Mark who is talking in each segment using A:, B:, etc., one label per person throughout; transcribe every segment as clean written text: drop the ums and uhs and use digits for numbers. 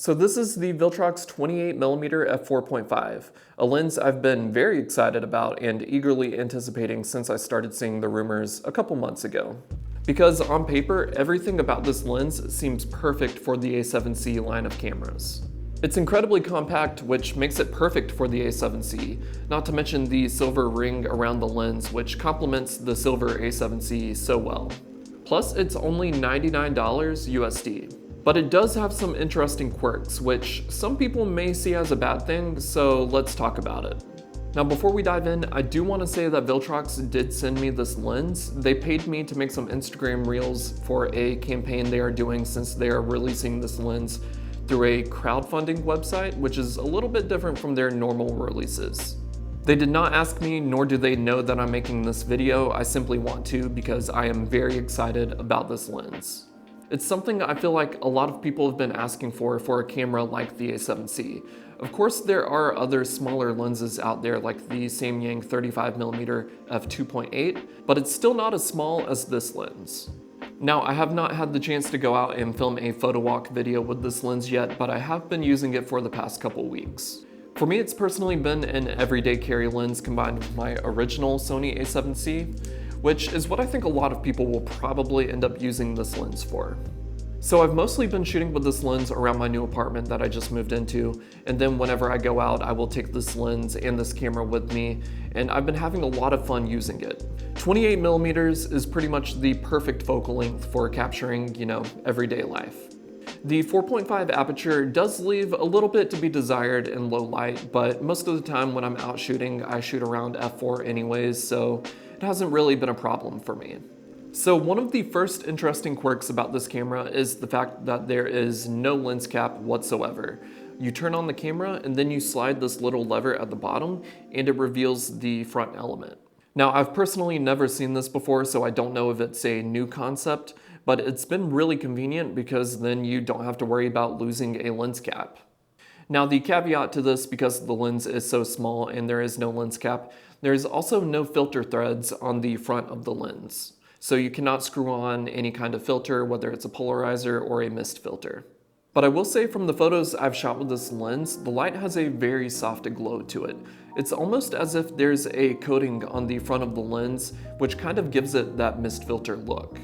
A: So this is the Viltrox 28mm f4.5, a lens I've been very excited about and eagerly anticipating since I started seeing the rumors a couple months ago. Because on paper, everything about this lens seems perfect for the A7C line of cameras. It's incredibly compact, which makes it perfect for the A7C, not to mention the silver ring around the lens, which complements the silver A7C so well. Plus, it's only $99 USD. But it does have some interesting quirks, which some people may see as a bad thing, so let's talk about it. Now before we dive in, I do want to say that Viltrox did send me this lens. They paid me to make some Instagram reels for a campaign they are doing since they are releasing this lens through a crowdfunding website, which is a little bit different from their normal releases. They did not ask me, nor do they know that I'm making this video. I simply want to because I am very excited about this lens. It's something I feel like a lot of people have been asking for a camera like the A7C. Of course, there are other smaller lenses out there like the Samyang 35mm f2.8, but it's still not as small as this lens. Now, I have not had the chance to go out and film a photo walk video with this lens yet, but I have been using it for the past couple weeks. For me, it's personally been an everyday carry lens combined with my original Sony A7C, which is what I think a lot of people will probably end up using this lens for. So I've mostly been shooting with this lens around my new apartment that I just moved into, and then whenever I go out, I will take this lens and this camera with me, and I've been having a lot of fun using it. 28mm is pretty much the perfect focal length for capturing, everyday life. The 4.5 aperture does leave a little bit to be desired in low light, but most of the time when I'm out shooting, I shoot around f4 anyways, so it hasn't really been a problem for me. So one of the first interesting quirks about this camera is the fact that there is no lens cap whatsoever. You turn on the camera and then you slide this little lever at the bottom and it reveals the front element. Now, I've personally never seen this before, so I don't know if it's a new concept, but it's been really convenient because then you don't have to worry about losing a lens cap. Now, the caveat to this, because the lens is so small and there is no lens cap, there is also no filter threads on the front of the lens. So you cannot screw on any kind of filter, whether it's a polarizer or a mist filter. But I will say from the photos I've shot with this lens, the light has a very soft glow to it. It's almost as if there's a coating on the front of the lens, which kind of gives it that mist filter look.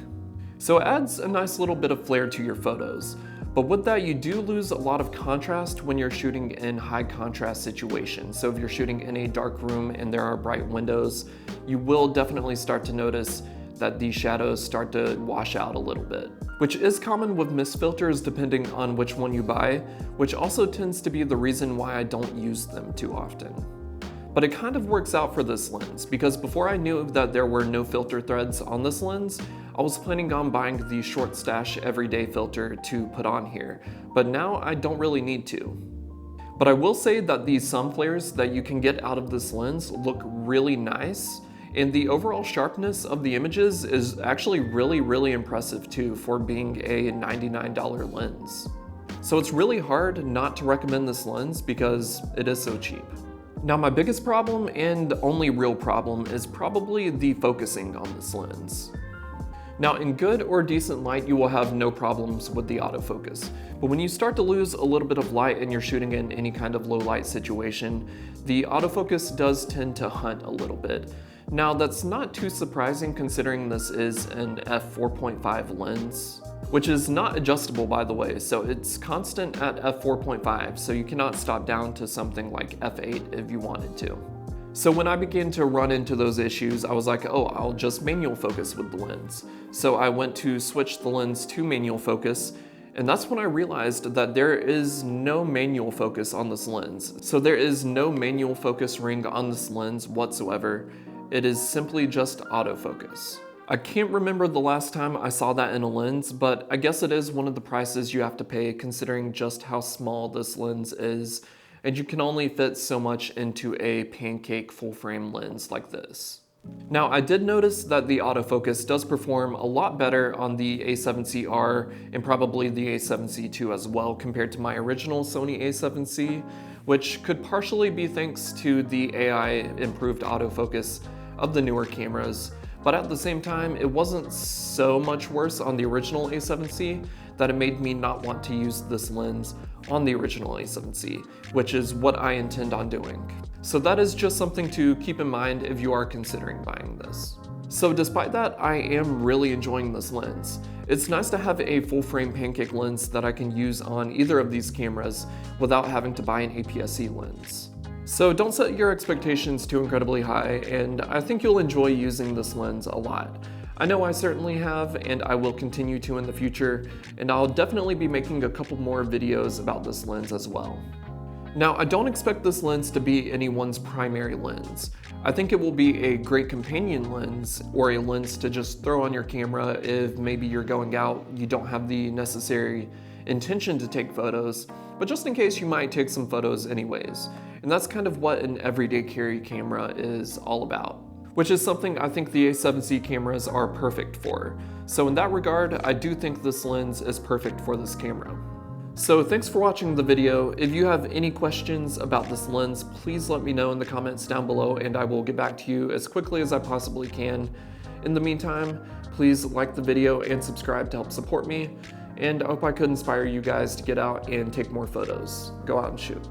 A: So it adds a nice little bit of flair to your photos. But with that, you do lose a lot of contrast when you're shooting in high contrast situations. So if you're shooting in a dark room and there are bright windows, you will definitely start to notice that these shadows start to wash out a little bit, which is common with mist filters depending on which one you buy, which also tends to be the reason why I don't use them too often. But it kind of works out for this lens, because before I knew that there were no filter threads on this lens, I was planning on buying the Short Stash Everyday filter to put on here, but now I don't really need to. But I will say that the sun flares that you can get out of this lens look really nice, and the overall sharpness of the images is actually really impressive too for being a $99 lens. So it's really hard not to recommend this lens because it is so cheap. Now my biggest problem and only real problem is probably the focusing on this lens. Now in good or decent light, you will have no problems with the autofocus. But when you start to lose a little bit of light and you're shooting in any kind of low light situation, the autofocus does tend to hunt a little bit. Now that's not too surprising considering this is an f4.5 lens, which is not adjustable by the way, so it's constant at f4.5, so you cannot stop down to something like f8 if you wanted to. So when I began to run into those issues, I was like, oh, I'll just manual focus with the lens. So I went to switch the lens to manual focus, and that's when I realized that there is no manual focus on this lens. So there is no manual focus ring on this lens whatsoever. It is simply just autofocus. I can't remember the last time I saw that in a lens, but I guess it is one of the prices you have to pay considering just how small this lens is, and you can only fit so much into a pancake full frame lens like this. Now I did notice that the autofocus does perform a lot better on the A7CR and probably the A7C II as well compared to my original Sony A7C, which could partially be thanks to the AI improved autofocus of the newer cameras, but at the same time, it wasn't so much worse on the original A7C that it made me not want to use this lens on the original A7C, which is what I intend on doing. So that is just something to keep in mind if you are considering buying this. So despite that, I am really enjoying this lens. It's nice to have a full frame pancake lens that I can use on either of these cameras without having to buy an APS-C lens. So don't set your expectations too incredibly high, and I think you'll enjoy using this lens a lot. I know I certainly have, and I will continue to in the future, and I'll definitely be making a couple more videos about this lens as well. Now, I don't expect this lens to be anyone's primary lens. I think it will be a great companion lens, or a lens to just throw on your camera if maybe you're going out, you don't have the necessary intention to take photos, but just in case you might take some photos anyways. And that's kind of what an everyday carry camera is all about, which is something I think the A7C cameras are perfect for. So in that regard, I do think this lens is perfect for this camera. So thanks for watching the video. If you have any questions about this lens, please let me know in the comments down below and I will get back to you as quickly as I possibly can. In the meantime, please like the video and subscribe to help support me. And I hope I could inspire you guys to get out and take more photos. Go out and shoot.